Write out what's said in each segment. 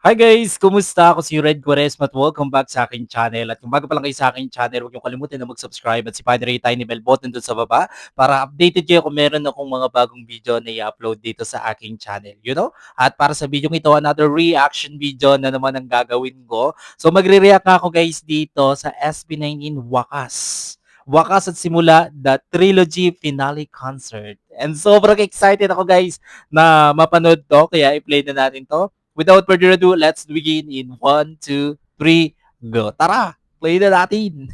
Hi guys! Kumusta? Ako si Red Quaresma at welcome back sa aking channel. At kung bago pa lang kayo sa aking channel, huwag niyong kalimutan na mag-subscribe at sipahin rin yung tiny bell button doon sa baba para updated kayo kung meron akong mga bagong video na i-upload dito sa aking channel. At para sa video ito, another reaction video na naman ang gagawin ko. So magre-react na ako guys dito sa SB19 Wakas. Wakas at Simula, the trilogy finale concert. And sobrang excited ako guys na mapanood to, kaya i-play na natin to. Without further ado, let's begin in 1, 2, 3, go. Tara, play na natin.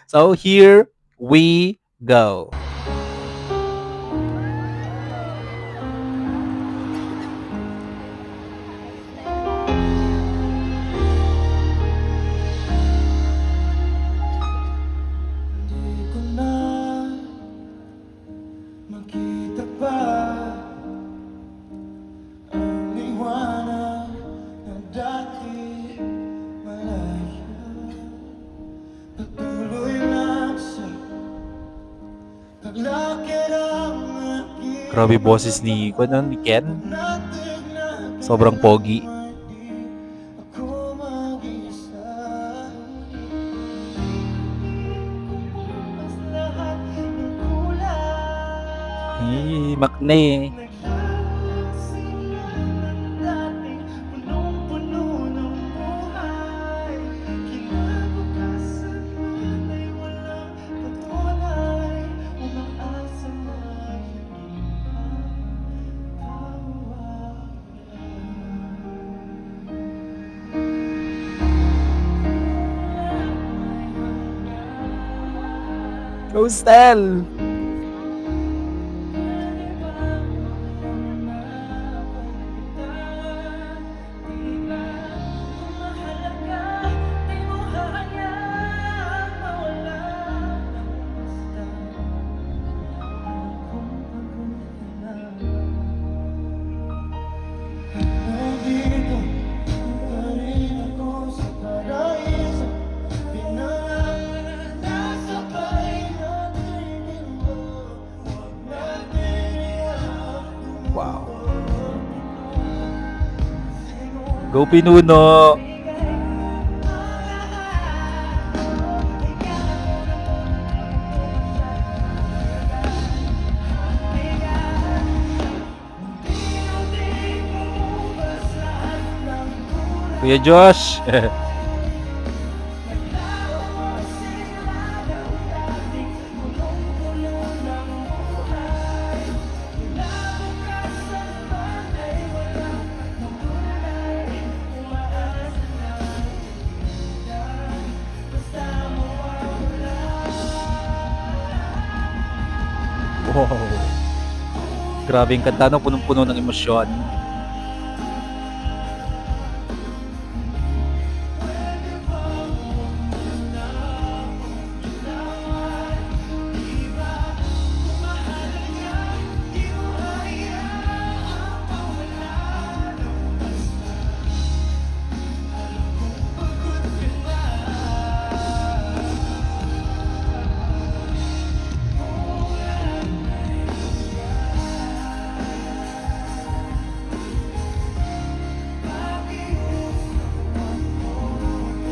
So here we go. Di ko na makita pa ang liwanag na dati malayo. Patuloy lang sa paglakad ang aking Grabe boses ni Ken. natig na Sobrang pogi. di ako mag-isa. Mas lahat ng kulang Makne. naglalawang sila ng dating punong-puno ng buhay. Kinabukasan man ay walang patunay, umaasa na hindi mawawala. Go Stel! Nandito pa rin ako sa paraiso, pinangalan na sabay natin ito. Huwag natin iahapon. Wow. Go Pinuno! Kuya Josh! Wow! Grabe yung kanta, no? Punong-puno ng emosyon.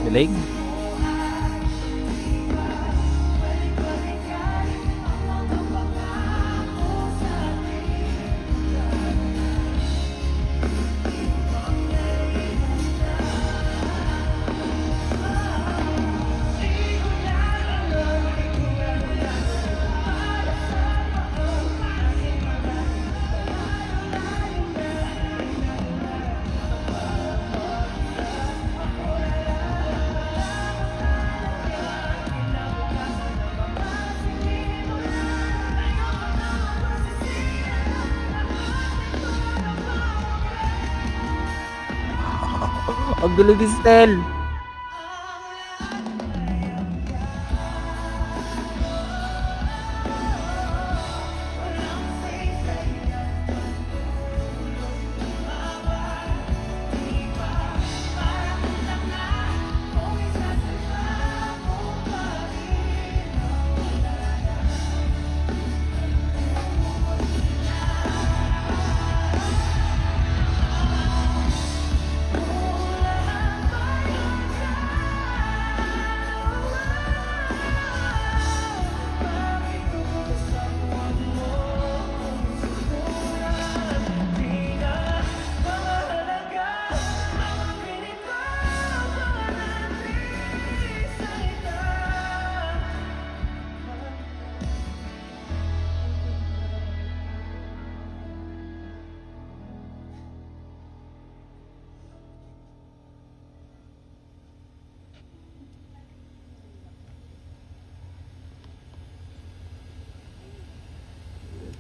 Galing. Ang galing ni Stel.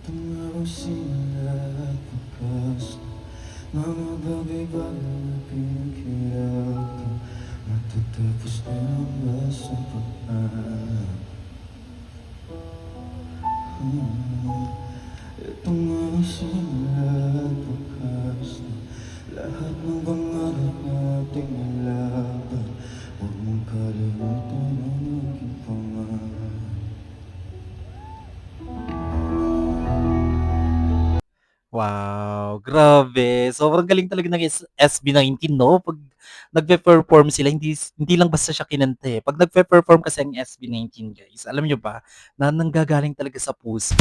Tumawag sila bukas na mga bagay-bagay na pinaghirapan matatapos na lang ba sa pag-alam? Itong mga simula bukas na lahat ng pangarap nating nilaban. Huwag mong kalimutan ang aking pangalan. Wow, grabe. Sobrang galing talaga ng SB19 'no, 'pag nagpe-perform sila hindi lang basta siya kinanta, eh. 'Pag nagpe-perform kasi ang SB19 guys, alam niyo ba na nanggagaling talaga sa puso.